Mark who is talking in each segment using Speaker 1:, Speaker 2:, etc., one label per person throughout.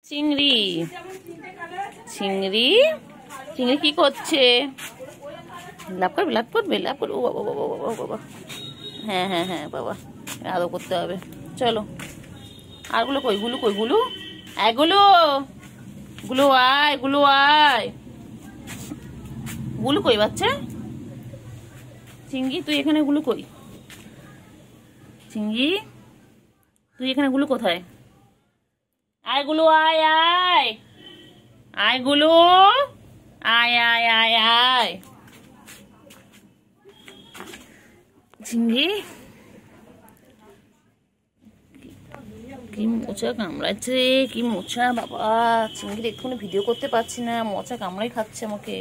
Speaker 1: চিংড়ি চিংড়ি চিংড়ি কি করছে? লাভ করবে লাভ করবে লাভ করবে। ও বাবা বাবা বাবা বাবা, হ্যাঁ হ্যাঁ হ্যাঁ বাবা, আদৌ করতে হবে। চলো, আর গুলো কই? গুলো কই? গুলো এগুলো, গুলো আয়, গুলো আয়, গুলো কই বাচ্চা? চিংড়ি তুই এখানে, গুলো কই? চিংড়ি তুই এখানে, গুলো কোথায়? আয় গুলো, আয় আয় আয়, গুলো আয় আয় আয় আয়। চিংড়ি কি মোচা কামড়াচ্ছে, কি মোচা বাবা! চিংড়ি এক্ষুনি ভিডিও করতে পারছি না, মোচা কামড়াই খাচ্ছে আমাকে।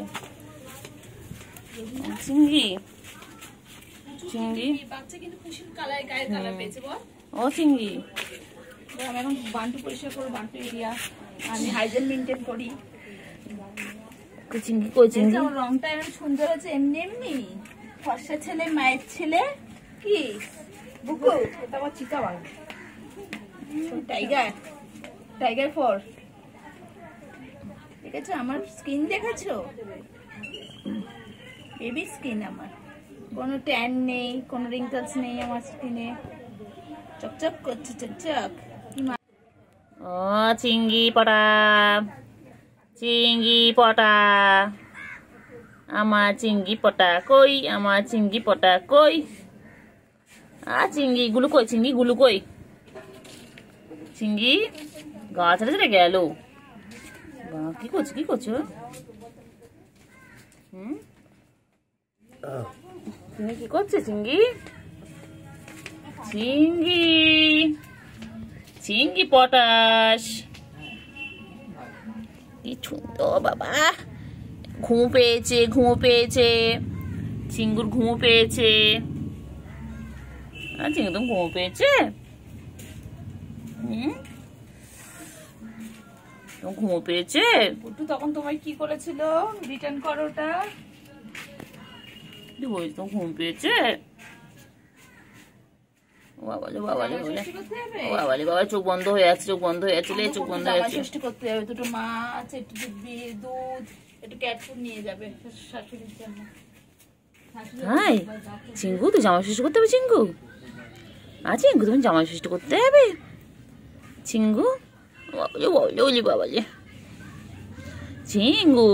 Speaker 1: চিংড়ি চিংড়ি ও চিংড়ি,
Speaker 2: আমি এখন বান্টু পরিষ্কার করবো, বান্টু এরিয়া আমি হাইজেন মেনটেন করি।
Speaker 1: চিংড়ি কই? চিংড়ি
Speaker 2: আমার রংটা এমন সুন্দর হচ্ছে, এমনি এমনি ফর্সা ছেলে, মায়ের ছেলে। কি বুকু? এটা আমার চিতা বাং, টাইগার, টাইগার ফর। দেখেছো আমার স্কিন? দেখেছো বেবি স্কিন আমার, কোনো ট্যান নেই, কোনো রিঙ্কলস নেই আমার স্কিনে, চকচক করছে চকচক।
Speaker 1: ও চিংড়ি পটা, চিংড়ি পটা, আমার চিংড়ি পটা কই? আমার চিংড়ি পটা কই? চিংড়ি গুলো কই? চিংড়ি গুলো কই? চিংড়ি গা ছেড়ে ছেড়ে গেল। কি করছো? কি করছো? চিংড়ি কি করছে? চিংড়ি চিংড়ি চিংড়ি পটাশ, কি সুন্দর বাবা! ঘুম পেয়েছে, ঘুম পেয়েছে, চিঙ্গুর ঘুম পেয়েছে। চিঙ্গু তো ঘুম পেয়েছে। ঘুম পেয়েছে।
Speaker 2: তখন তোমায় কি করেছিল? রিটার্ন করো ওটা।
Speaker 1: ঘুম পেয়েছে। বাবালে বাবালে বাবালে বাবা, চোখ বন্ধ হয়ে যাচ্ছে, চোখ বন্ধ হয়ে যাচ্ছে, চোখ বন্ধ হয়ে যাচ্ছে।
Speaker 2: ষষ্ঠী করতে হবে, দুটো মাছ, একটু দুধ, একটু ক্যাট ফুড নিয়ে যাবে শাশুড়ির জন্য।
Speaker 1: হাই চিঙ্গু, তুই জামা ষষ্ঠী করতে হবে? চিঙ্গু চিঙ্গু, তুমি জামা ষষ্ঠী করতে হবে? চিঙ্গু বাবালে বাবালে, ওলি বাবালে চিঙ্গু,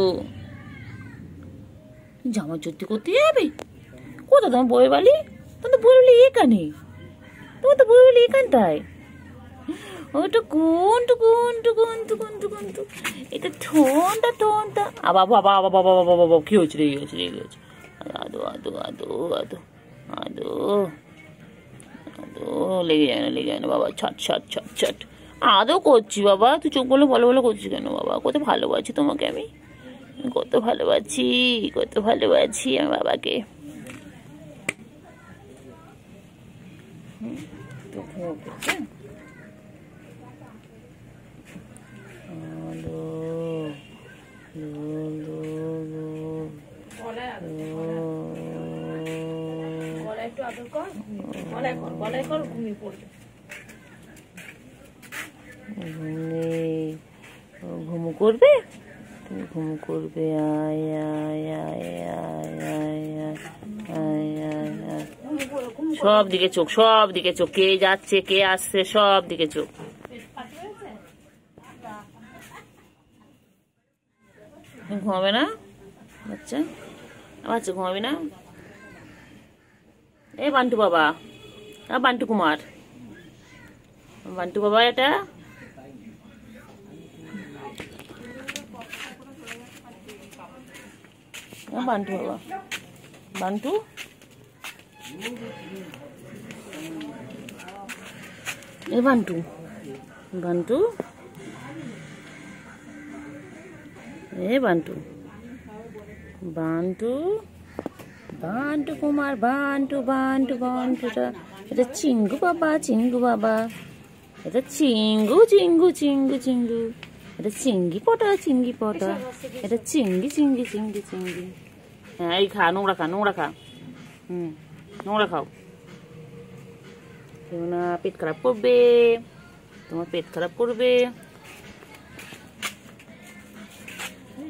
Speaker 1: জামা চুক্তি করতে যাবে? কোথায় তোমার বই বালি? তোমার তো বই বালি এখানে, তোমার তো বই বালি এখানটায়। ওটা কোন টুকুন টুকুন টুকুন টুকুন টুক, এটা ঠোনটা ঠোনটা। বাবা বাবা বাবা বাবা বাবা, কি হয়েছে? রেগে গেছে, রেগে গেছে। আদো আদো আদো আদো আদো আদো, লেগে যায় না, লেগে যায় না বাবা। ছট ছট ছট ছট আদৌ করছি বাবা। তুই চোখ বলে ভালো ভালো করছিস কেন বাবা? কত ভালোবাসি তোমাকে আমি, কত ভালোবাসি, কত ভালোবাসি আমি বাবাকে। তো ঘুম পেয়েছে।
Speaker 2: একটু আদর কর, গলায় কর, গলায় কর, ঘুমিয়ে পড়বে।
Speaker 1: ঘুমু করবে, তুমি ঘুমু করবে। আয় আয় আয় আয় আয় আয় আয় আয়। সব দিকে চোখ, সব দিকে চোখ, কে যাচ্ছে কে আসছে সব দিকে চোখ। ঘুমাবে না বাচ্চা? বাচ্চা ঘুমাবি না? এ বান্টু বাবা, বান্টু কুমার, বান্টু বাবা, এটা বান্টু বাবা, বান্টু এ বান্টু, বান্টু এ বান্টু, বান্টু বান্টু কুমার, বান্টু বান্টু বান্টুটা, এটা চিঙ্গু বাবা, চিঙ্গু বাবা, এটা চিঙ্গু চিঙ্গু চিঙ্গু চিঙ্গু, এটা চিঙ্গি পটা, চিঙ্গি পটা, এটা চিঙ্গি চিঙ্গি চিঙ্গি চিঙ্গি। হ্যাঁ এই খা, নোংরা খা, নোংরা খা, নোংরা খাও। কেউ না পেট খারাপ করবে, তোমার পেট খারাপ করবে।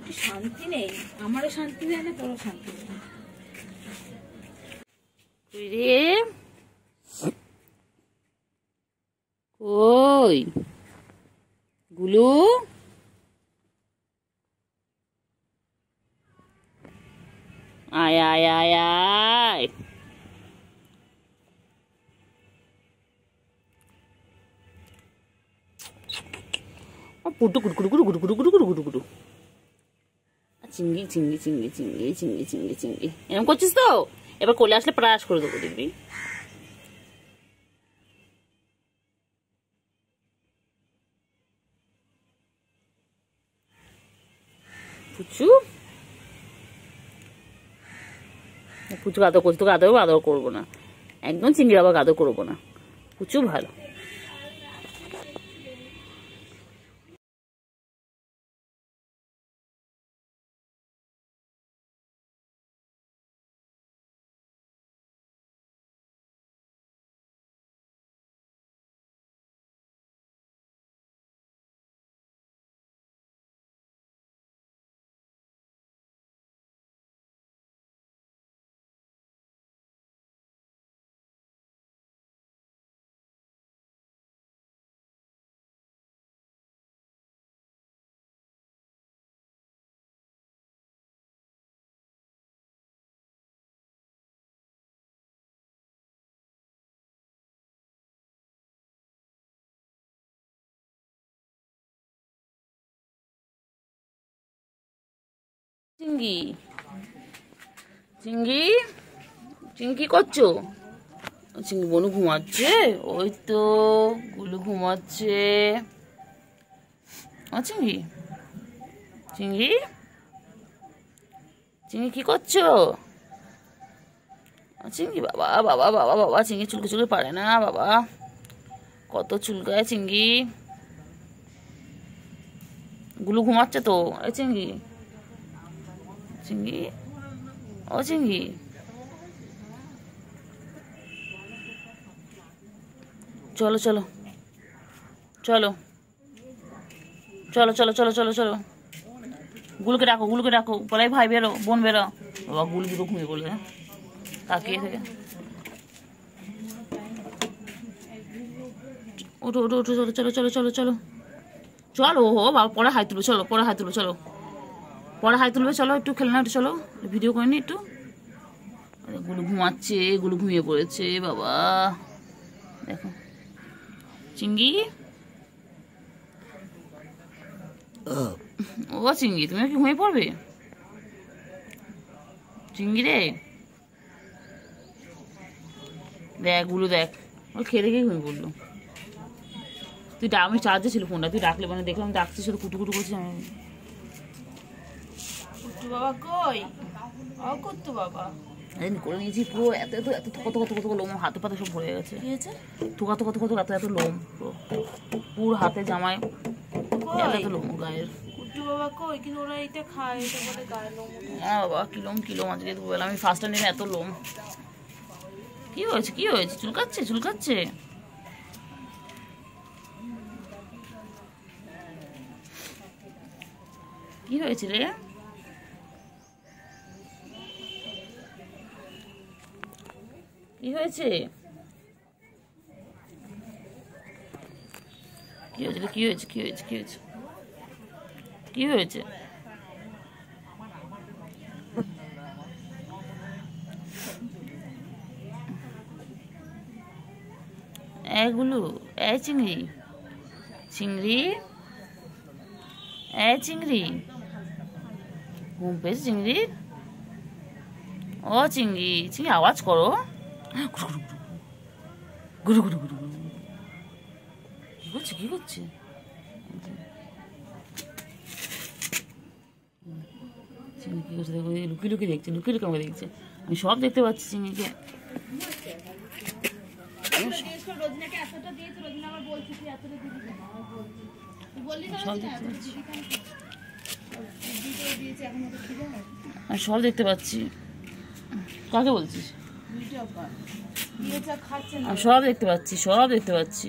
Speaker 2: কি শান্তি নেই, আমারও শান্তি দেয় না, তোরও শান্তি নেই।
Speaker 1: রে কই গুলু, আয় আয় আয় আয়। পুটু কুটু কুটু কুটু কুটু কুটু কুটু কুটু কুটু কুটু। চিংড়ি চিংড়ি চিংড়ি চিংড়ি চিংড়ি চিংড়ি চিংড়ি এরকম করছিস তো, এবার কোলে আসলে প্রাস করে দেবো দেখবি। পুচু পুচু আদর করছি, তোকে আদর আদর করবো না একদম, চিংড়ি আবার আদর করবো না, পুচু ভালো। চিংড়ি চিংড়ি চিংড়ি কি করছো? চিংড়ি বনু ঘুমাচ্ছে, ওই তো গুলু ঘুমাচ্ছে। চিংড়ি চিংড়ি চিংড়ি কি করছো? চিংড়ি বাবা বাবা বাবা বাবা, চিংড়ি চুলকে চুলকে পারে না বাবা, কত চুলকায় চিংড়ি। গুলু ঘুমাচ্ছে তো, এই চিংড়ি চিংড়ি ও চিংড়ি, চলো চলো চলো চলো চলো চলো চলো চলো, গুলুকে ডাকো গুলুকে ডাকো, বলাই ভাই বেরো বোন বেরো। বাবা গুলু দুটো ঘুমিয়ে পড়লে তাকিয়ে থেকে, ওঠো ওঠো ওঠো, চলো চলো চলো চলো চলো চলো, ও বাবা পরে হাই তুলবে, চলো পরে হাই তুলবে, চলো পরে হাই তুলবে, চলো একটু খেলে না, একটু চলো ভিডিও করে নি একটু। গুলু ঘুমাচ্ছে, গুলু ঘুমিয়ে পড়েছে বাবা, দেখো চিংড়ি। ও চিংড়ি তুমি কি ঘুমিয়ে পড়বে? চিংড়ি রে দেখ, গুলু দেখ, ও খেয়ে দেখে ঘুমিয়ে পড়লো। তুই আমি চার্জে ছিল ফোনটা, তুই ডাকলে মানে দেখলাম ডাকছি, শুধু কুটু কুটু করছিস। আমি
Speaker 2: কুট্টু বাবা কই? ও কুট্টু বাবা
Speaker 1: করে নিয়েছি পুরো, এত এত এত কত কত কত লোম, হাতে পাতে সব ভরে গেছে।
Speaker 2: কি হয়েছে?
Speaker 1: থোকা কত কত এত এত লোম, পুরো হাতে জামায় এত এত লোম গায়ের।
Speaker 2: কুট্টু বাবা কই? কিন্তু ওরা এটা খায়, এটা বলে গায়ের লোম।
Speaker 1: হ্যাঁ বাবা কিলোম কিলোম, আজকে দুবেলা আমি ফার্স্ট টাইম এত লোম। কি হয়েছে কি হয়েছে? চুলকাচ্ছে চুলকাচ্ছে? কি হয়েছে রে? কি হয়েছে? কি হয়েছে কি হয়েছে কি হয়েছে কি হয়েছে কি হয়েছে? এগুলো এই চিংড়ি চিংড়ি এই চিংড়ি, ঘুম পেয়েছে চিংড়ি? ও চিংড়ি চিংড়ি আওয়াজ করো, গুরু গুরু গুরু গুরু, কি করছে কি করছে? চিংড়ি কি করছে দেখো, লুকিয়ে লুকিয়ে দেখছে, লুকিয়ে লুকিয়ে আমাকে দেখছে, আমি সব দেখতে পাচ্ছি চিংড়িকে। সব দেখতে পাচ্ছি, আমি সব দেখতে পাচ্ছি। কাকে বলছিস? আমি সব দেখতে পাচ্ছি, সব দেখতে পাচ্ছি।